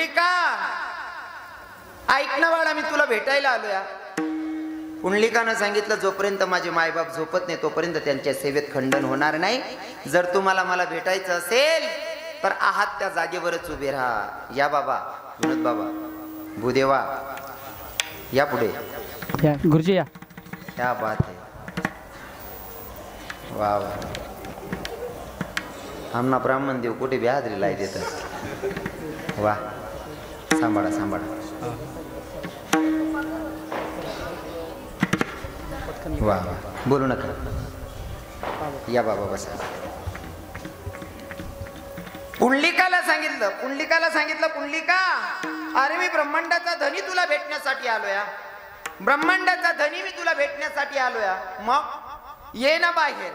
पुंडलिका ऐक ना बाळा, मी तुला भेटायला आलोया. पुंडलिकानं सांगितलं, जोपर्यंत माझे मायबाप झोपत नाही तोपर्यंत त्यांच्या सेवेत खंडन होणार नाही. जर तुम्हाला मला भेटायचं असेल तर आहात त्या जागेवरच उभे राहा. या बाबा, विनोद बाबा, भूदेवा या पुढे या. गुरुजी या. क्या बात है, वा वा. आमना ब्राह्मण देव कुठे बी हाजरी लाई देतात. वा, सांभाळा सांभाळा. वा वा, बोलू नका. या बाबा बसा. पुंडलिकाला सांगितलं, पुंडलिका, अरे मी ब्रह्मांडाचा धनी तुला भेटण्यासाठी आलोया. ब्रह्मांडाचा धनी मी तुला भेटण्यासाठी आलोया. मग ये ना बाहेर.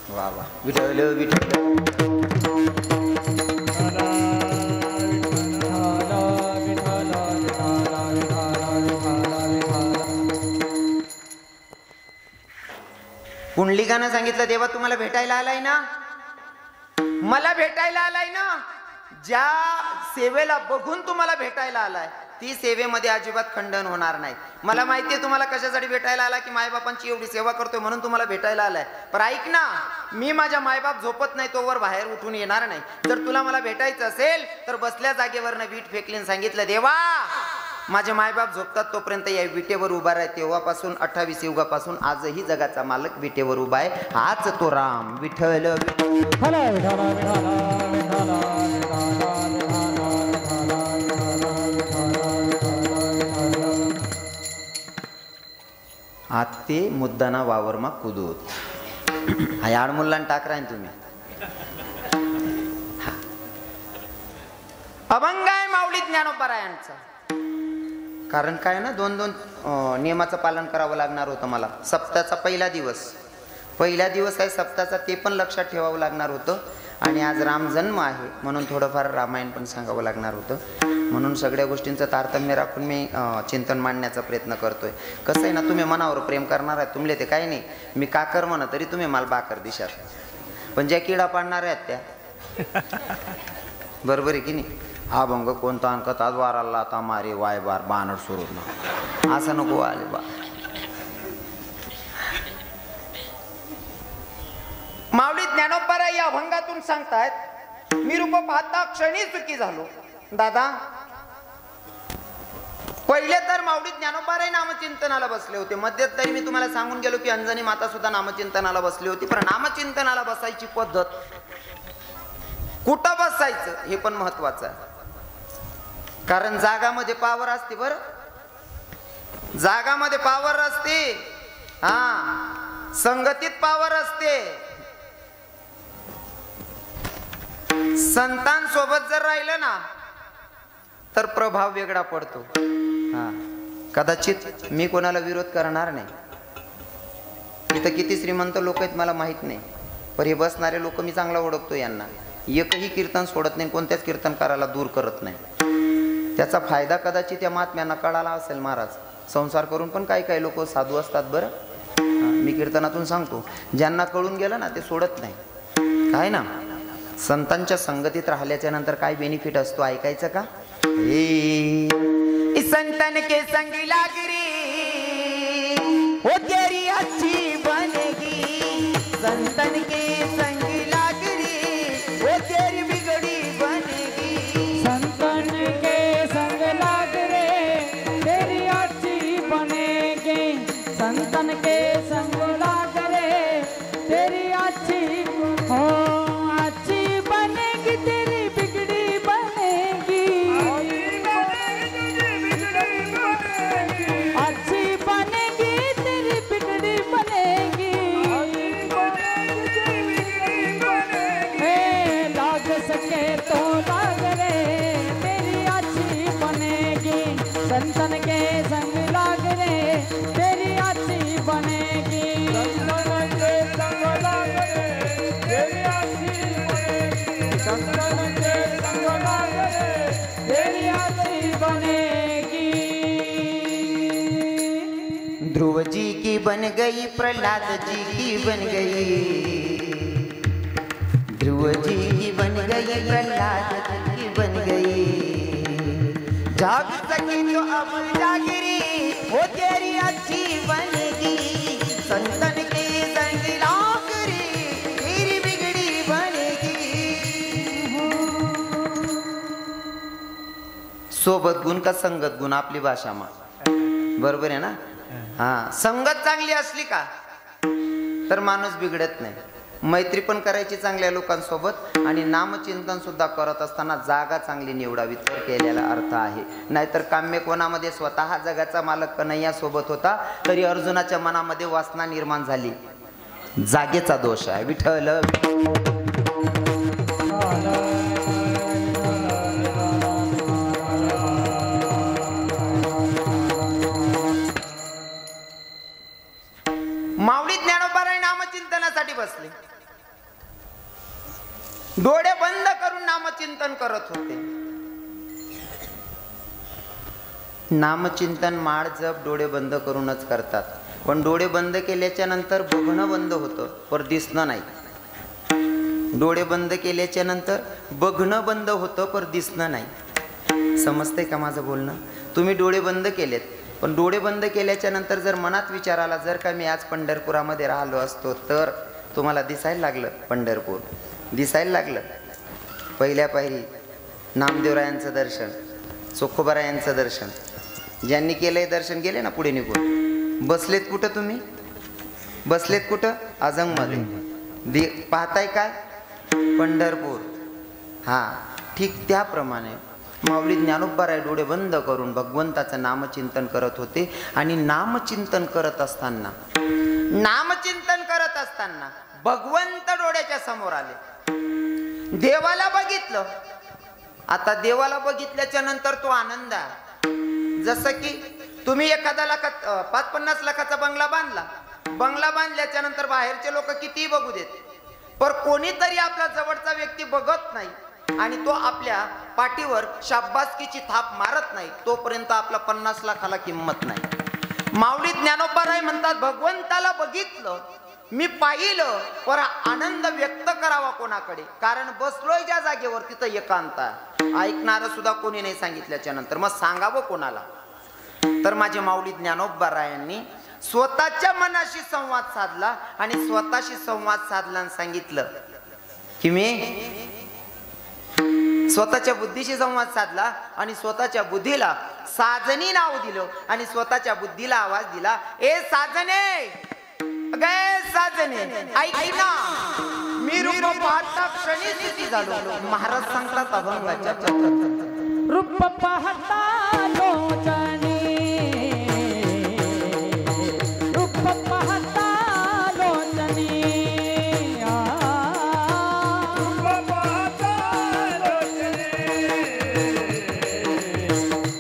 वा वा, विठ्ठल विठ्ठल. पुंडलिकानं सांगितलं, देवा तुम्हाला भेटायला आलाय ना, मला भेटायला आलाय ना. ज्या सेवेला बघून तुम्हाला भेटायला आलाय ती सेवेमध्ये अजिबात खंडन होणार नाही. मला माहितीये तुम्हाला कशासाठी भेटायला आला, की मायबापांची एवढी सेवा करतोय म्हणून तुम्हाला भेटायला आलाय. पण ऐक ना, मी माझ्या मायबाप झोपत नाही तोवर बाहेर उठून येणार नाही. जर तुला मला भेटायचं असेल तर बसल्या जागेवरनं वीट फेकलीन सांगितलं, देवा माझे मायबाप झोपतात तोपर्यंत या विटेवर उभा राह. तेव्हापासून 28 युगापासून आजही जगाचा मालक विटेवर उभा आहे, हाच तो राम. विठ्ठल आते मुद्दाना वावरमा कुदूत. हा याड मुल्लान टाक राहीन तुम्ही. अभंग आहे माऊली ज्ञानोबरायांचा. कारण काय ना, दोन नियमाचं पालन करावं लागणार होतं मला. सप्ताहाचा पहिला दिवस आहे सप्ताहाचा, ते पण लक्षात ठेवावं लागणार होतं. आणि आज राम जन्म आहे म्हणून थोडंफार रामायण पण सांगावं लागणार होतं. म्हणून सगळ्या गोष्टींचं तारतम्य राखून मी चिंतन मांडण्याचा प्रयत्न करतोय. कसं आहे ना, तुम्ही मनावर प्रेम करणार आहे, तुमले ते काही नाही. मी काकर म्हणा तरी तुम्ही मला बाकर दिशात, पण ज्या किडा पाडणार आहेत त्या बरोबर आहे की नाही. हा भंग कोणता अंकत आज वाराला आता मारे वाय बार बानड सुरू ना, असं नको आले बा. माऊली ज्ञानोबा या अभंगातून सांगतायत, मी रूप पाहता क्षणी सुखी झालो. दादा, पहिले तर माऊली ज्ञानोबा नामचिंतनाला बसले होते. मध्यंतरी मी तुम्हाला सांगून गेलो की अंजनी माता सुद्धा नामचिंतनाला बसली होती. पण नामचिंतनाला बसायची पद्धत, कुठं बसायचं हे पण महत्वाचं आहे. कारण जागामध्ये पावर असते. बरं, जागामध्ये पावर असते, हा, संगतीत पावर असते. संतांसोबत जर राहिलं ना तर प्रभाव वेगळा पडतो. हा, कदाचित मी कोणाला विरोध करणार नाही. इथं किती श्रीमंत लोक आहेत मला माहित नाही, पण हे बसणारे लोक मी चांगला ओळखतो. यांना एकही कीर्तन सोडत नाही, कोणत्याच कीर्तनकाराला दूर करत नाही. त्याचा फायदा कदाचित त्या महात्म्यांना कळाला असेल. महाराज संसार करून पण काही लोक साधू असतात. बरं, मी कीर्तनातून सांगतो, ज्यांना कळून गेलं ना ते सोडत नाही. काय ना, संतांच्या संगतीत राहिल्याच्या नंतर काय बेनिफिट असतो ऐकायचं का. संतन के संग लाग रे वो तेरी अच्छी बनेगी. संतन के संग लाग रे वो तेरी बिगड़ी बनेगी. संतन के संग लाग रे तेरी अच्छी बनेगी. संतन के संग लाग रे तेरी अच्छी हो अच्छी बनेगी, तेरी बिगड़ी बनेगी. अच्छी बनेगी तेरी बिगड़ी बनेगी. लाग सके तो लाग रे तेरी अच्छी बनेगी. संतन के संग लाग रे तेरी अच्छी बनेगी. संतन के संग लाग रे तेरी अच्छी बनेगी. संतन के संग लाग रे तेरी अच्छी बनेगी. ध्रुव जी की बन गई, प्रहलाद जी की बन गई. ध्रुव जी की बन गई, प्रहलाद की बन गई, जाग सके तो अब जागरी वो तेरी अच्छी बनेगी, संतन के संग लाकरी तेरी बिगड़ी बनेगी। सोबत गुण का संगत गुण आपली भाषा मा बरोबर आहे ना? हा, संगत चांगली असली का तर माणूस बिघडत नाही. मैत्री पण करायची चांगल्या लोकांसोबत आणि नामचिंतन सुद्धा करत असताना जागा चांगली निवडावी तर केलेला अर्थ आहे. नाहीतर काम्य कोणामध्ये स्वतः जगाचा मालक कन्हैया सोबत होता तरी अर्जुनाच्या मनामध्ये वासना निर्माण झाली. जागेचा दोष आहे. विठ्ठल माऊली ज्ञानोबाराय नामचिंतनासाठी बसले. डोळे बंद करून नामचिंतन करत होते. नामचिंतन माळ जप डोळे बंद करूनच करतात, पण डोळे बंद केल्याच्या नंतर बघणं बंद होतं पर दिसणं नाही. डोळे बंद केल्याच्या नंतर बघणं बंद होतं पर दिसणं नाही. समजतंय का माझं बोलणं? तुम्ही डोळे बंद केलेत, पण डोळे बंद केल्याच्या नंतर जर मनात विचार आला जर का मी आज पंढरपुरामध्ये राहिलो असतो तर तुम्हाला दिसायला लागलं पंढरपूर, दिसायला लागलं. पहिल्या पायरी नामदेवरायांचं दर्शन, चोखोबारायांचं दर्शन, ज्यांनी केलंय दर्शन गेले ना पुढे निघून. बसलेत कुठं तुम्ही? बसलेत कुठं? अजंगमध्ये. पाहताय काय? पंढरपूर. हा, ठीक त्याप्रमाणे माऊली ज्ञानोबाराय डोळे बंद करून भगवंताचं नामचिंतन करत होते. आणि नामचिंतन करत असताना भगवंत डोळ्याच्या समोर आले. देवाला बघितलं. आता देवाला बघितल्याच्या नंतर तो आनंद आहे. जसं की तुम्ही एखादा 5-50 लाखाचा बंगला बांधला. बंगला बांधल्याच्या नंतर बाहेरचे लोक कितीही बघू देत, पण कोणीतरी आपला जवळचा व्यक्ती बघत नाही आणि तो आपल्या पाठीवर शाबासकीची थाप मारत नाही तोपर्यंत आपला 50 लाखाला किंमत नाही. माऊली ज्ञानोबाराय म्हणतात भगवंताला बघितलं, मी पाहिलं, पर आनंद व्यक्त करावा कोणाकडे? कारण बसलोय ज्या जागेवर तिथं एकांत आहे. ऐकणार सुद्धा कोणी नाही सांगितल्याच्या नंतर मग सांगावं कोणाला? तर माझे माऊली ज्ञानोबारायांनी स्वतःच्या मनाशी संवाद साधला आणि स्वतःशी संवाद साधला आणि सांगितलं की मी स्वतःच्या बुद्धीशी संवाद साधला आणि स्वतःच्या बुद्धीला साजनी नाव दिलं आणि स्वतःच्या बुद्धीला आवाज दिला, ए साजने, गे साजने, ऐक ना, मी रूप पाहता क्षणी स्थिती झालो. महाराज सांगतात अभंगाच्या चक्रात, रूप पाहता लोचनी, रूप पाहता लोचनी, रूप पाहता लोचनी,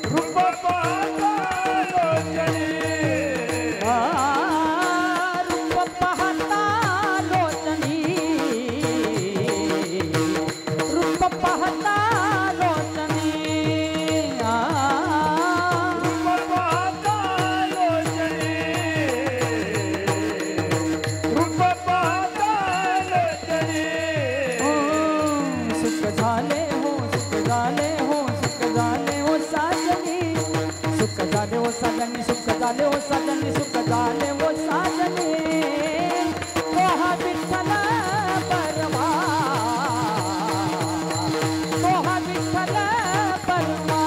रूप पाहता लोचनी, रूप पाहता लोचनी, रूप पाहता लोचनी, रूप पाहता लोचनी, रूप पाहता लोचनी. सुख झाले हो, सुख झाले हो, सुख झाले हो साजनी, सुख झाले हो साजनी, सुख झाले हो साजनी, सुख झाले हो साजनी. तो हा विठ्ठल परमा, तो हा विठ्ठल परमा.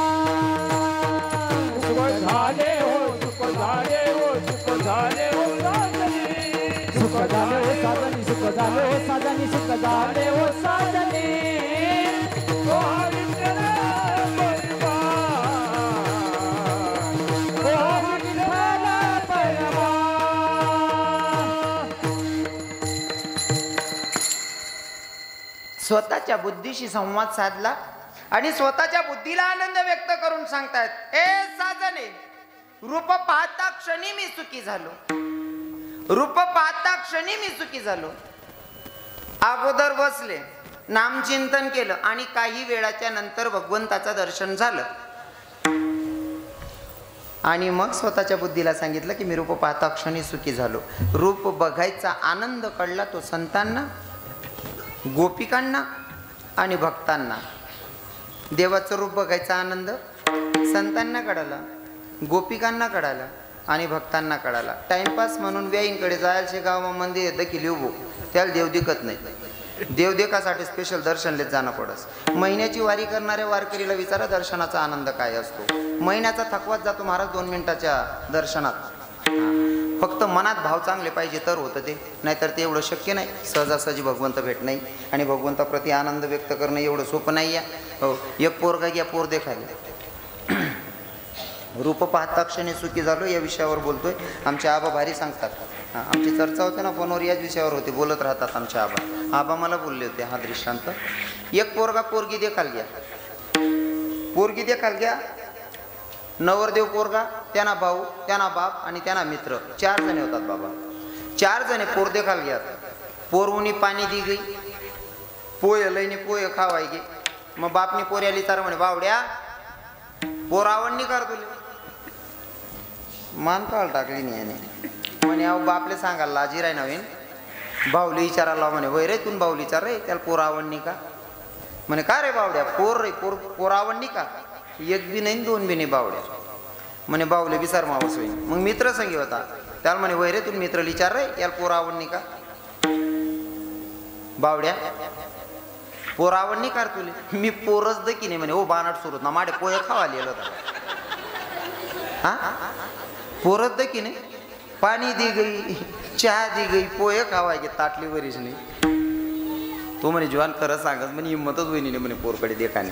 सुख झाले हो, सुख झाले हो, सुख झाले हो साजनी, सुख झाले हो साजनी, सुख झाले हो साजनी, सुख झाले हो साजनी. तो हा विठ्ठल परमा, तो हा विठ्ठल परमा. स्वतःच्या बुद्धीशी संवाद साधला आणि स्वतःच्या बुद्धीला आनंद व्यक्त करून सांगतायत, ए साजने, रूप पाहता क्षणी मी सुखी झालो, रूप पाहता क्षणी मी सुखी झालो. अगोदर बसले, नामचिंतन केलं आणि काही वेळाच्या नंतर भगवंताचं दर्शन झालं आणि मग स्वतःच्या बुद्धीला सांगितलं की मी रूप पाहता क्षणी सुखी झालो. रूप बघायचा आनंद कळला तो संतांना, गोपिकांना आणि भक्तांना देवाचं रूप बघायचा आनंद संतांना कळाला, गोपिकांना कळाला आणि भक्तांना कळाला. टाइमपास म्हणून व्याईंकडे जायचे गाव मंदिर देखील उभो त्याला देव दिखत नाही. देव देखासाठी स्पेशल दर्शनलेच जाणं पडस. महिन्याची वारी करणाऱ्या वारकरीला विचारा दर्शनाचा आनंद काय असतो. महिन्याचा थकवाच जातो महाराज 2 मिनिटाच्या दर्शनात. फक्त मनात भाव चांगले पाहिजे तर होतं ते, नाहीतर ते एवढं शक्य नाही. सहजासहजी भगवंत भेट नाही आणि भगवंताप्रती आनंद व्यक्त करणं एवढं सोपं नाही आहे. हो, एक पोरगा घ्या, पोर देखायला. रूप पाहता क्षणी सुखी झालो या विषयावर बोलतोय. आमचे आबा भारी सांगतात. आमची चर्चा होते ना फोनवर, याच विषयावर होती, बोलत राहतात आमचे आबा मला बोलले होते हा दृष्टांत. एक पोरगा पोरगी देखाल घ्या, पोरगी देखाल घ्या. नवरदेव पोरगा, त्यांना भाऊ, त्यांना बाप आणि त्यांना मित्र, 4 जणे होतात बाबा. 4 जणे पोर देखाल घ्या. पोरवणी पाणी दी गई, पोय लईनी पोय खावाय गे. मग बापनी पोऱ्याली तर म्हणे बावड्या पोर आवडणी कर तुले. मान काळ टाकली नाही याने. म्हणे अहो बापले सांगायला लाजी राय नवीन. बाहुली विचारायला म्हणे वय रे तून बाहुली विचार रे त्याला पोर आवडणी का. म्हणे का रे बावड्या पोर रे पोर आवडणी का. 1 बी नाही 2 बी नाही बावड्या. म्हणे बाहुले विचार मावस होईन. मग मित्र संगी होता त्याला म्हणे वय रे तू मित्र विचार रे याला पोर आवडणी का. बावड्या पोर आवडणी कर तुले. मी पोरच द की नाही म्हणे. हो बानाट सुरत ना माडे पोहे खावा लिहिलं होता. हा पोरच द की नाही. पाणी दी गई, चहा दी गई, पोहे खावाय गे ताटली वरीच नाही. तो म्हणे जवान खरं सांगत म्हणे हिंमतच होईनी म्हणे पोरकडे देखाने.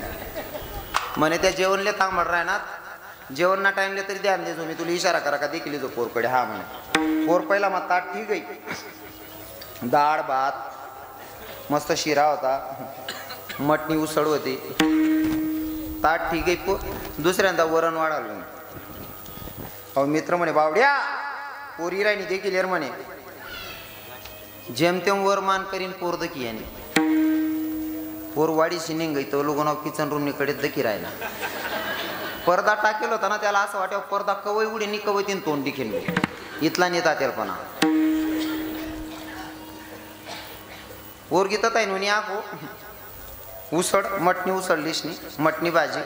म्हणे त्या जेवणले तांबड राहणार जेवणना टाइमले तरी ध्यान देतो मी तुला इशारा करा का देखील जो पोरकडे. हा म्हणे पोर पहिला मग ताट ठीक आहे. डाळ भात मस्त शिरा होता, मटणी उसळ होती, ताट ठीक आहे. दुसऱ्यांदा वरण वाढवलं. अहो मित्र म्हणे बावड्या पोरी राहिनी देखील येर म्हणे. जेमतेम वर मान करीन पोर दकी याने. पोर वाडी शिनिंग तो लोक किचन रूम निकडे दकी राहिला. पडदा टाकेल होता ना त्याला असं वाटतं पडदा कवय उडी नि कवय तीन तोंड दिखेल इथला नेता त्यालपणा. पोरगी तर ताई नुनी आखो उसळ मटणी उसळलीस नी मटणी भाजी.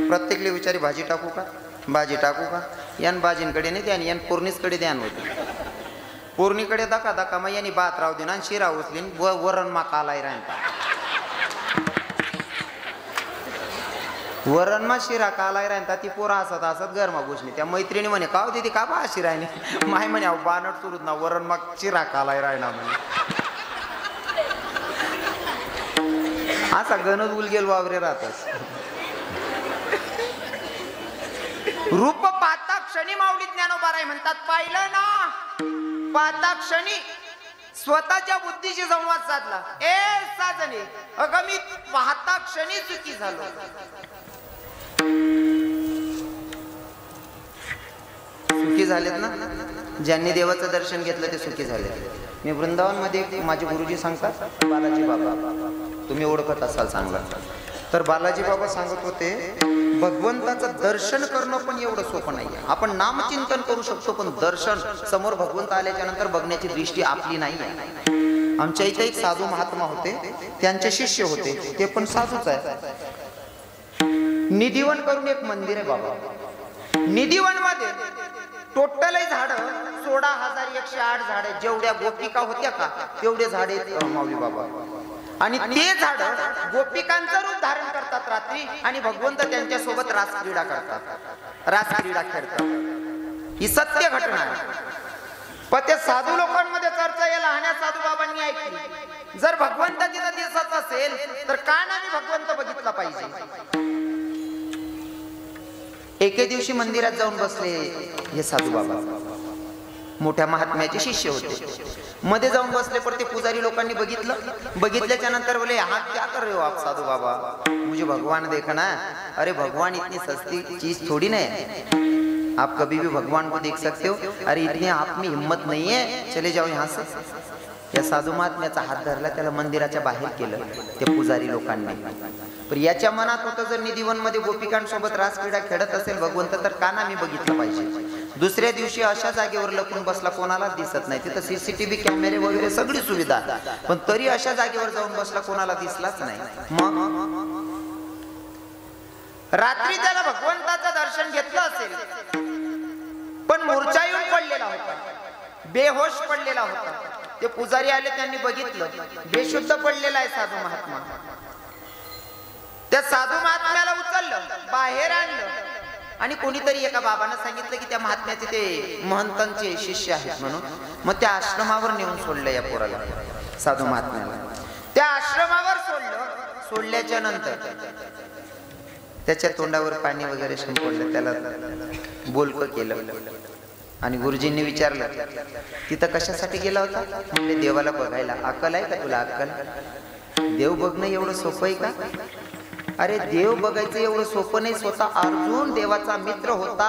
प्रत्येकले विचारी भाजी टाकू का भाजी टाकू का. यान भाजींकडे नाही ध्यान यान पूर्णीचकडे ध्यान होते. पूर्णीकडे दका दका मग यांनी भात राहू देना शिरा उचलीन वरण मा कालाय राहता. वरण मा शिरा कालाय राहता. ती पोरा हसत हसत गरमा घुसली. त्या मैत्रिणी म्हणे का होती ती का बा शिरायने. माय म्हणे अहो बानट सुरूत ना वरण मा शिरा कालाय राहना म्हणे. असा गणच उलगेल वावरे राहतस. रूप पाहता क्षणी माऊली ज्ञानोबा राय म्हणतात. पाहिलं ना पाहता क्षणी स्वतःच्या बुद्धीशी संवाद साधला. ए साजने अगं मी पाहता क्षणी चुकी झालो. सुखी झालेत ना ज्यांनी देवाचं दर्शन घेतलं ते सुखी झाले. मी वृंदावन मध्ये माझे गुरुजी सांगतात बालाजी बाबा तुम्ही ओळखत असाल चांगला. तर बालाजी बाबा सांगत होते भगवंताचं दर्शन करणं पण एवढं सोपं नाही. आपण नामचिंतन करू शकतो पण दर्शन समोर भगवंत आल्याच्या नंतर बघण्याची दृष्टी आपली नाही आहे. आमच्या इथे एक साधू महात्मा होते त्यांचे शिष्य होते ते पण साधूच आहे. निधिवन करून एक मंदिर आहे बाबा. निधिवन मध्ये टोटल झाड 16,108 झाडे जेवढ्या गोपिका होत्या का तेवढे झाडे माऊली बाबा. आणि ते झाड गोपिकांचं रूप धारण करतात रात्री आणि भगवंत त्यांच्या सोबत रासक्रीडा करतात रासक्रीडा खेळतात. ही सत्य घटना आहे. पण ते साधू लोकांमध्ये चर्चा या लहान्या साधू बाबांनी ऐकली. जर भगवंत तिथं दिसत असेल तर का नाही भगवंत बघितला पाहिजे. एके दिवशी मंदिरात जाऊन बसले हे साधू बाबा. मोठ्या महात्म्याचे शिष्य होते. मध्ये जाऊन बसले पण ते पुजारी लोकांनी बघितल्याच्या नंतर बोले हा क्या कर रहे हो आप साधू बाबा मुझे भगवान देखना. अरे भगवान इतनी सस्ती चीज थोड़ी नहीं. आप कभी भी भगवान को देख सकते हो. अरे इतनी आप में हिम्मत नहीं है चले जाओ यहाँ से. या साधू महात्म्याचा हात धरला त्याला मंदिराच्या बाहेर केलं त्या पुजारी लोकांनी. पण याच्या मनात होतं जर निधिवन मध्ये गोपिकांसोबत रासक्रीडा खेळत असेल भगवंत तर का ना मी बघितलं पाहिजे. दुसऱ्या दिवशी अशा जागेवर लपून बसला, कोणालाच दिसत नाही. तिथं CCTV कॅमेरे वगैरे सगळी सुविधा, पण तरी अशा जागेवर जाऊन बसला, कोणाला दिसलाच नाही. मग रात्री त्याला भगवंताचं दर्शन घेतलं असेल, पण मूर्छा येऊन पडलेला होता, बेहोश पडलेला होता. ते पुजारी आले, त्यांनी बघितलं बेशुद्ध पडलेला आहे साधू महात्मा. त्या साधू महात्म्याला उचललं, बाहेर आणलं, आणि कोणीतरी एका बाबांना सांगितलं की त्या महात्म्याचे ते महंतांचे शिष्य आहेत म्हणून. मग त्या आश्रमावर नेऊन सोडलं या पोराला, साधू महात्म्याला. त्या आश्रमावर सोडल्याच्या नंतर त्याच्या तोंडावर पाणी वगैरे शिंपडलं, त्याला बोलकं केलं. आणि गुरुजींनी विचारलं, तिथं कशासाठी गेला होता? म्हणजे देवाला बघायला. अक्कल आहे का तुला? अक्कल? देव बघणं एवढं सोपं आहे का? अरे देव बघायचं एवढं सोपं नाही. स्वतः अर्जुन देवाचा मित्र होता,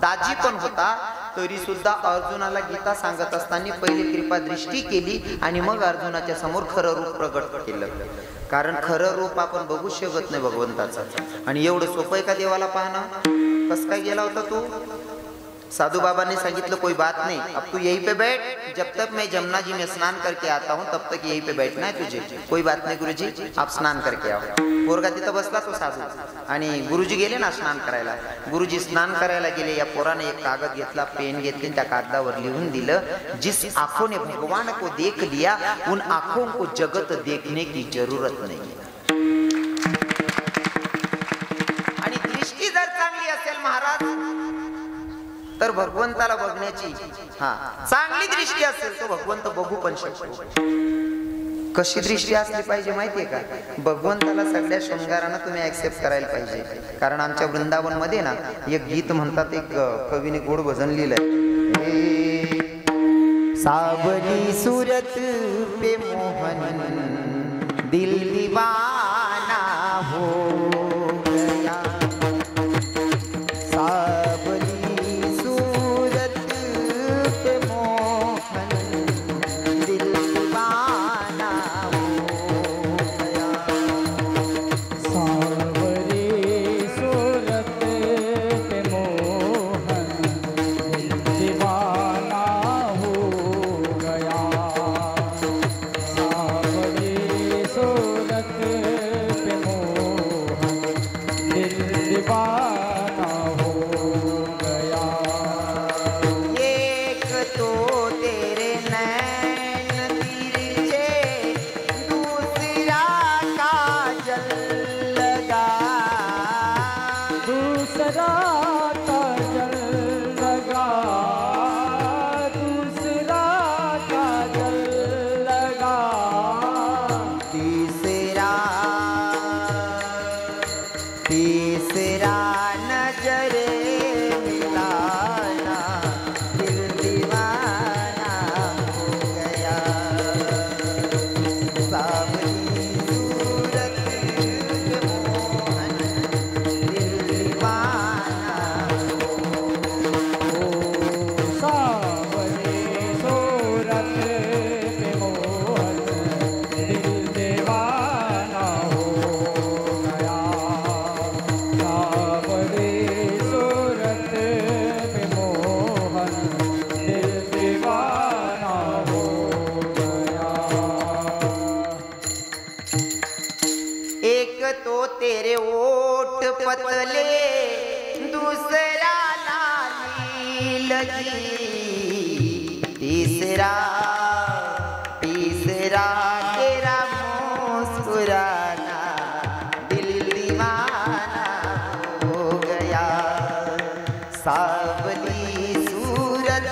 दाजी पण होता, तरी सुद्धा अर्जुनाला गीता सांगत असताना पहिली कृपा दृष्टी केली आणि मग अर्जुनाच्या समोर खरं रूप प्रगट केलं. कारण खरं रूप आपण बघू शकत नाही भगवंताचं. आणि एवढं सोपं आहे का देवाला पाहणं? कस काय गेला होता तू? साधू बाबा ने सांगितलं, कोई बात नहीं, अब तू यहीं पे बैठ, जब तक मैं जमुना जी में स्नान करके आता हूँ तब तक यहीं पे बैठना है तुझे. कोई बात नहीं गुरुजी, आप स्नान करके आओ. पोरगा तिथं बसला तो साधू, आणि गुरुजी गेले ना स्नान करायला. गुरुजी स्नान करायला गेले, या पोराने एक कागद घेतला, पेन घेतली, त्या कागदावर लिहून दिलं, जिस आंखों ने भगवान को देख लिया उन आंखों को जगत देखने की जरूरत नहीं. आणि दृष्टी जर चांगली असेल महाराज तर भगवंताला बघण्याची चांगली दृष्टी असेल तो भगवंत बघू पण शकतो. कशी दृष्टी असली पाहिजे माहितीये का? भगवंताला सगळ्या शृंगारानं तुम्ही ऍक्सेप्ट करायला पाहिजे. कारण आमच्या वृंदावन मध्ये ना एक गीत म्हणतात, एक कवीने गोड भजन लिहिलंय, सावली सूरत पे मोहन दिल दीवाना हो गया. तेरे ओठ पतले दूसरा लाली लगी, तीसरा तेरा मुस्कुराना दिल दीवाना हो गया. सावली सूरत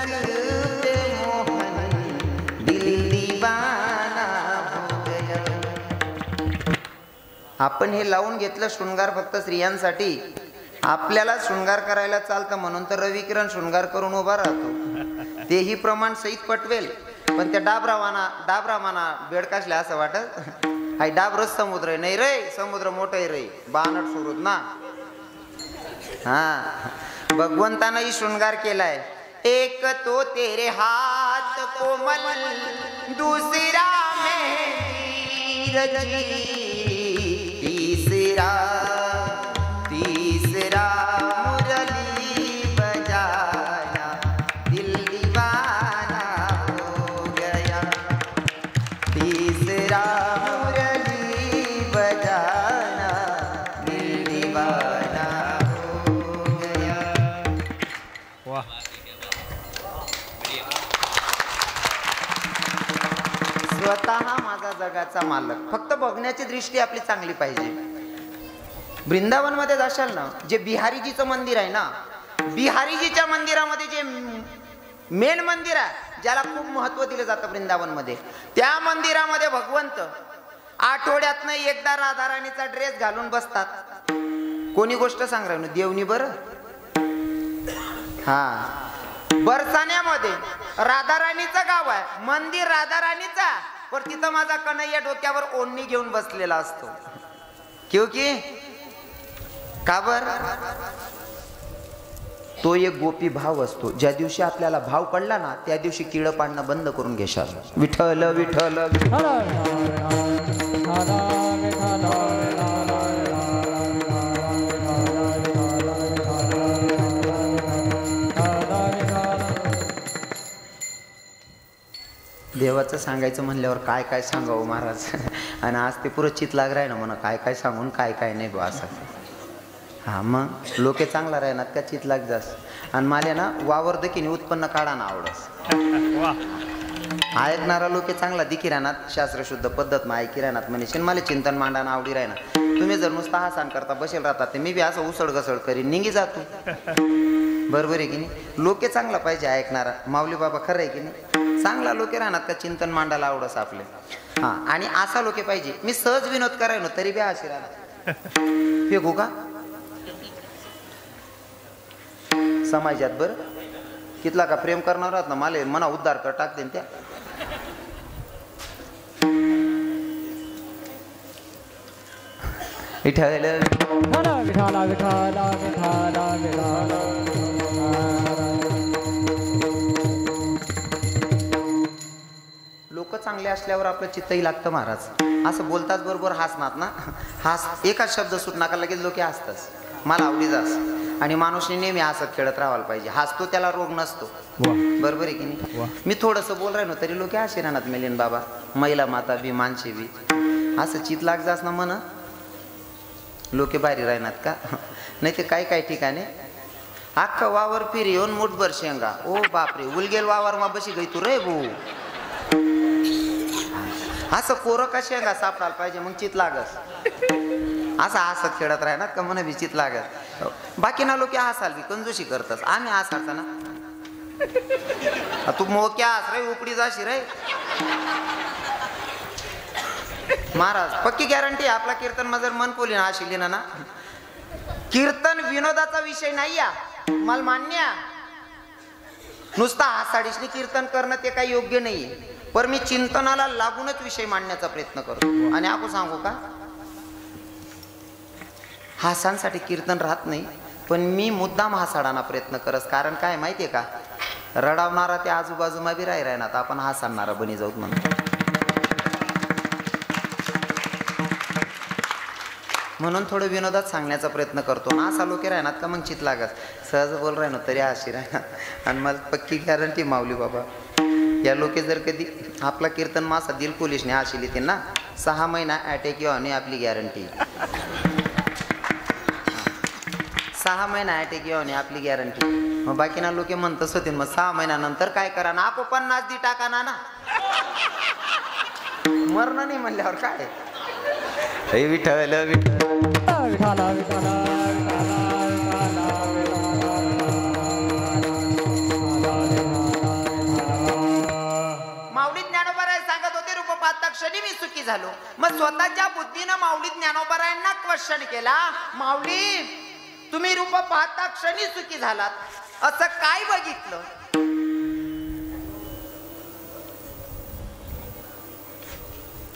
पे मोहन दिल दीवाना हो गया. आपण हे लावून घेतलं शृंगार फक्त स्त्रियांसाठी. आपल्याला शृंगार करायला चालतं म्हणून तर रविकिरण शृंगार करून उभा राहतो. तेही प्रमाण सहित पटवेल, पण त्या डाबरामाना बेडकाशल्या असं वाटत. हाय डाबरच समुद्र नाही रे, समुद्र मोठं आहे रे, बाणट सुरूत ना. भगवंतानंही शृंगार केलाय. एक तो तेरे हात कोमल दुसरा मेहंदी रची, तीसरा मुरली बजाना मार्गाचा मालक. फक्त बघण्याची दृष्टी आपली चांगली पाहिजे. वृंदावन मध्ये जाशाल ना, जे बिहारीजीचं मंदिर आहे ना, बिहारीजीच्या मंदिरामध्ये जे मेन मंदिर आहे, ज्याला खूप महत्व दिलं जातं वृंदावन मध्ये, त्या मंदिरामध्ये भगवंत आठवड्यातनं एकदा राधाराणीचा ड्रेस घालून बसतात. कोणी गोष्ट सांग राहिलो देवनी बरं. हा, बरसाण्यामध्ये राधाराणीचं गाव आहे, मंदिर राधाराणीचा, पण तिथं माझा कन्हैया डोक्यावर ओढणी घेऊन बसलेला असतो. क्योंकि का बर, तो एक गोपी भाव असतो. ज्या दिवशी आपल्याला भाव कळला ना, त्या दिवशी किळ पाडणं बंद करून घेशाल. विठ्ठल विठ्ठल देवाचं सांगायचं म्हणल्यावर काय काय सांगावं महाराज. आणि आज ते पुरं चित लाग राही ना म्हणा, काय काय सांगून काय काय नाही बा असं. हा, मग लोके चांगला राहणार का चित लाग जास. आणि मला ना वावर दखीने उत्पन्न काढा ना आवडस. ऐकणारा लोके चांगला दिखी राहणार, शास्त्रशुद्ध पद्धत मग ऐकी राहणार म्हणेशन. मला चिंतन मांडाना आवडी राहणार. तुम्ही जर नुसता हा सांग करता बसेल राहतात, ते मी बी असं उसळ घसळ करीन, निघी जातो. बरोबर आहे की नाही. लोके चांगला पाहिजे ऐकणारा. माऊली बाबा खरं आहे की नाही. चांगला लोके राहणार का चिंतन मांडायला आवडस आपले. हा, आणि असा लोके पाहिजे. मी सहज विनोद करायनो तरी बी अशी राहणार. फेकू का समाजात बरं कितला का प्रेम करणार आहात ना, मला मना उद्धार कर टाक देन त्या. विठ्ठल लोक चांगले असल्यावर आपलं चित्तही लागतं महाराज. असं बोलताच बरोबर हसणार ना, हास एकाच शब्द सुटणार का लगेच लोक हसतात. मला आवडी जास. आणि माणूसने नेहमी हसत खेळत राहायला पाहिजे. हसतो त्याला रोग नसतो. बरोबर आहे की नाही. मी थोडंसं बोल राहिलो तरी लोक असे राहणार मेलीन बाबा, महिला माता बी माणसे बी असं चित लाग जास ना म्हणा. लोके भारी राहणार का नाही. ते काय काय ठिकाणी अख्खा वावर फिरी येऊन मुठभर शेंगा. ओ बापरे, उलगेल वावर मा बशी गई तू रे भाऊ. असं पोरं का शेंगा सापडायला पाहिजे मग चित लागस. असं हसत खेळत राहणार का म्हणा बी चित लागत. बाकी ना लोक हसाल बी कंजूशी करतस. आम्ही हसायचा ना, तू मोक्या हस रे, उपडी जाशी रे महाराज. पक्की गॅरंटी आपला कीर्तन मा जर मन पोली ना अशी ना, कीर्तन विनोदाचा विषय नाही या, मला मान्य. नुसता हासाडीसनी कीर्तन करणं ते काही योग्य नाहीये. पण मी चिंतनाला लागूनच विषय मांडण्याचा प्रयत्न करतो. आणि आपण सांगू का, हासांसाठी कीर्तन राहत नाही, पण मी मुद्दाम हासाडाना प्रयत्न करस. कारण काय माहितीये का, रडावणारा त्या आजूबाजूमा बी राहणार, आपण हासाडणारा बनी जाऊत म्हणतो. म्हणून थोडं विनोदात सांगण्याचा प्रयत्न करतो ना. असा लोके राहणार का मग चित लागत. सहज बोल राहणार तरी अशी राहणार. आणि मला पक्की गॅरंटी माऊली बाबा, या लोके जर कधी आपला कीर्तन मासा दिल पोलिसने अशी लिहिते ना, 6 महिना अटॅक येऊ आणि आपली गॅरंटी. 6 महिना अटॅक येऊ आणि आपली गॅरंटी. मग बाकी ना लोके म्हणतच होते, मग 6 महिन्यानंतर काय करा ना, आपण 50 दी टाका ना. मरण नाही म्हणल्यावर काय. विठ्ठल माऊली ज्ञानोबाराय सांगत होते, रूपपाहता क्षणी मी सुखी झालो. मग स्वतःच्या बुद्धीनं माऊली ज्ञानोबारायांना क्वेश्चन केला, माऊली तुम्ही रूप पाहता क्षणी सुखी झालात, असं काय बघितलं.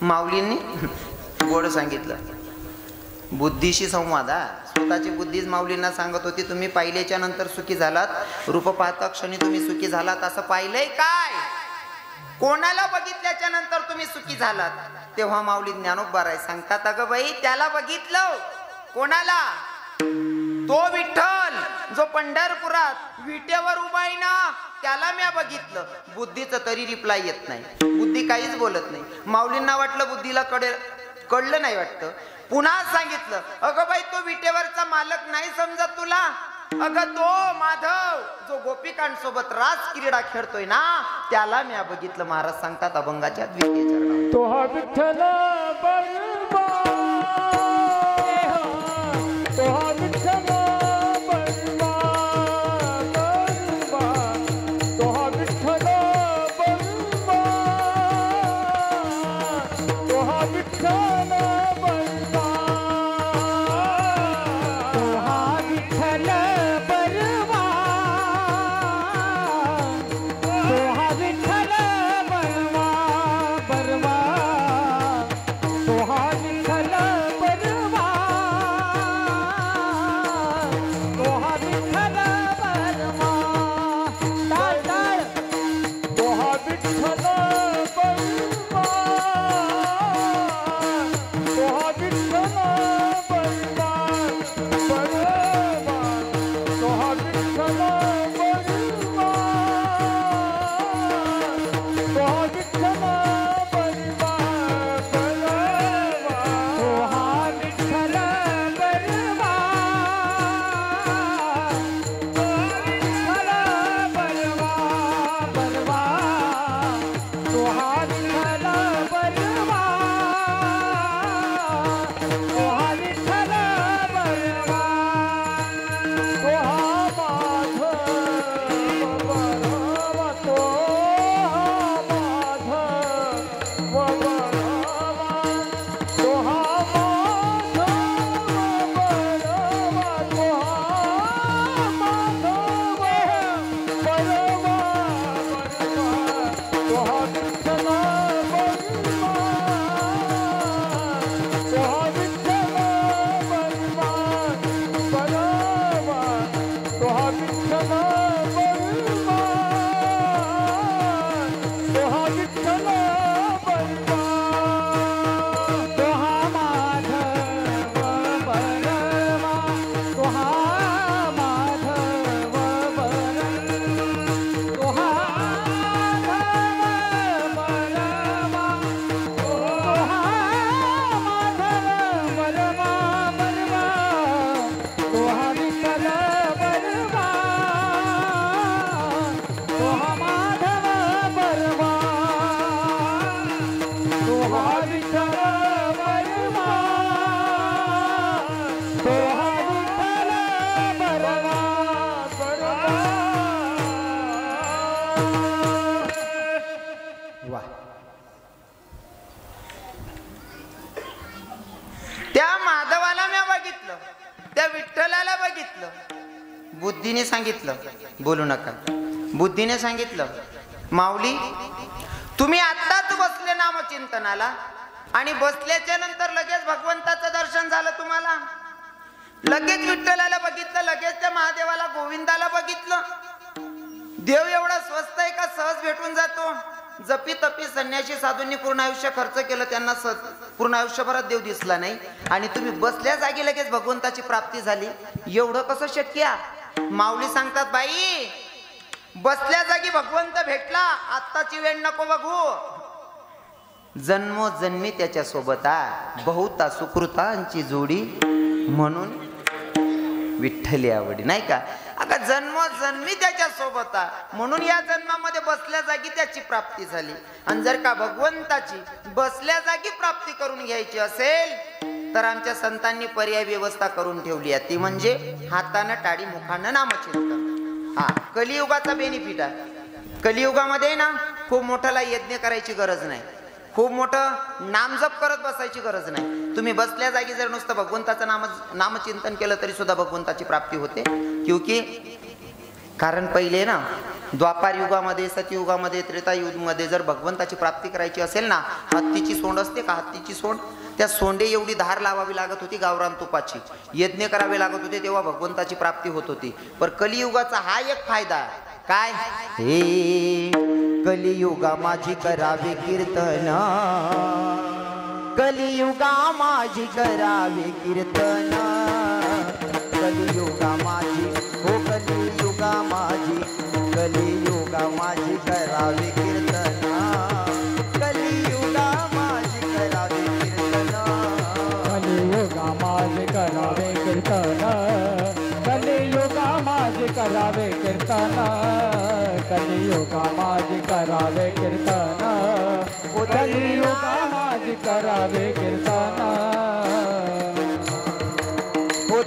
माऊलींनी गोड सांगितलं, बुद्धीशी संवाद. स्वतःची बुद्धीच माऊलींना सांगत होती, तुम्ही पाहिल्याच्या नंतर सुखी झालात, रूप पाहता क्षणी तुम्ही सुखी झालात. असं पाहिलंय काय, कोणाला बघितल्याच्या नंतर तुम्ही सुखी झालात. तेव्हा माऊली ज्ञानोबाराय सांगतात, अगं बाई त्याला बघितलं. कोणाला, तो विठ्ठल जो पंढरपुरात विटेवर उभा आहे ना, त्याला मी बघितलं. बुद्धीचं तरी रिप्लाय येत नाही, बुद्धी काहीच बोलत नाही. माऊलींना वाटलं बुद्धीला कळलं नाही वाटतं. पुन्हा सांगितलं, अगं बाई तो विटेवरचा मालक नाही समजत तुला, अगं तो माधव जो गोपिकांसोबत रास क्रीडा खेळतोय ना त्याला मी बघितलं. महाराज सांगतात अभंगाच्या द्वितीय चरणात, तो हा विठ्ठल बलवा, तो हा विठ्ठल बलवा, बलवा, तो हा विठ्ठल बलवा, तो हा विठ्ठल बलवा, तो हा विठ्ठल बलवा, तो हा विठ्ठल बलवा, बलवा, तो हा विठ्ठल बलवा, तो हा विठ्ठल बलवा. टाळ टाळ. तो हा विठ्ठल बलवा, तो हा विठ्ठल बलवा, बलवा, तो हा विठ्ठल बलवा, तो हा विठ्ठल बलवा, बलवा, तो हा विठ्ठल बलवा, तो हा विठ्ठल बलवा, तो हा विठ्ठल बलवा, तो हा माधव बलवा, तो हा माधव बलवा, तो हा माधव बलवा, तो हा विठ्ठल बलवा, तो हा विठ्ठल बलवा, बलवा, तो हा विठ्ठल बलवा, तो हा विठ्ठल बलवा, तो हा माधव बलवा, तो हा माधव बलवा, तो हा माधव बलवा, तो हा माधव बलवा, बलवा, तो हा विठ्ठल बलवा, तो हा माधव बलवा, तो हा विठ्ठल बलवा, तो हा विठ्ठल बलवा, वा. त्या माधवाला मी बघितलं, त्या विठ्ठलाला बघितलं. बुद्धीने सांगितलं, बोलू नका. बुद्धीने सांगितलं, माऊली तुम्ही आत्ताच बसले नामचिंतनाला आणि बसल्याच्या नंतर लगेच भगवंताचं दर्शन झालं तुम्हाला. लगेच विठ्ठलाला बघितलं, लगेच त्या महादेवाला गोविंदाला बघितलं. देव एवढा स्वस्त आहे का सहज भेटून जातो? जपी तपी संन्यासी साधूंनी पूर्ण आयुष्य खर्च केलं, त्यांना पूर्ण आयुष्यभरात देव दिसला नाही आणि तुम्ही बसल्या जागी लगेच भगवंताची प्राप्ती झाली. एवढं कसं शक्य? माऊली सांगतात, बाई बसल्या जागी भगवंत भेटला, आत्ताची वेळ नको बघू, जन्मोजन्मी त्याच्या सोबत आहे, बहुता सुकृतांची जोडी म्हणून विठ्ठली आवडी, नाही का? अगं जन्मोजन्मी त्याच्या सोबत आहे म्हणून या जन्मामध्ये बसल्या जागी त्याची प्राप्ती झाली. आणि जर का भगवंताची बसल्या जागी प्राप्ती करून घ्यायची असेल तर आमच्या संतांनी पर्याय व्यवस्था करून ठेवली आहे, ती म्हणजे हातानं टाळी मुखानं नामचिंतन. हा कलियुगाचा बेनिफिट आहे. कलियुगामध्ये ना खूप मोठाला यज्ञ करायची गरज नाही, खूप मोठं नामजप करत बसायची गरज नाही. तुम्ही बसल्या जागी जर नुसतं भगवंताचं नामचिंतन केलं तरी सुद्धा भगवंताची प्राप्ती होते. क्योंकि कारण पहिले ना द्वापार युगामध्ये, सतयुगामध्ये, त्रेतायुगामध्ये जर भगवंताची प्राप्ती करायची असेल ना, हत्तीची सोंड असते का, हत्तीची सोंड, त्या सोंडे एवढी धार लावावी लागत होती गावरान तुपाची, यज्ञ करावे लागत होते, तेव्हा भगवंताची प्राप्ती होत होती. पण कलियुगाचा हा एक फायदा काय, हे कलियुगा माझी करावे कीर्तन, कलियुगा माझी करावे कीर्तन, कलियुगा माझी, हो कलियुगा माझी, कलियुगा माझी करावे कीर्तन, कलियुगा माझी करावे कीर्तन, कलियुगा माझी करावे कीर्तन, कलियुगा करावे कीर्तन कलियुगा माझी करावे कीर्तन कलियुगा माझी करावे कीर्तन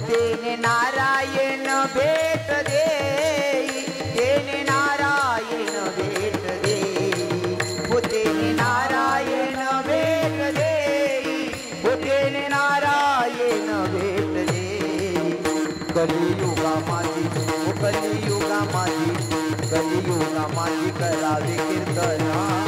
तेने नारायण भेट देई तेने नारायण भेट देई तेने नारायण भेट देई तेने नारायण भेट देई कलियुगा माझी कलियुगा माझी करावे कीर्तन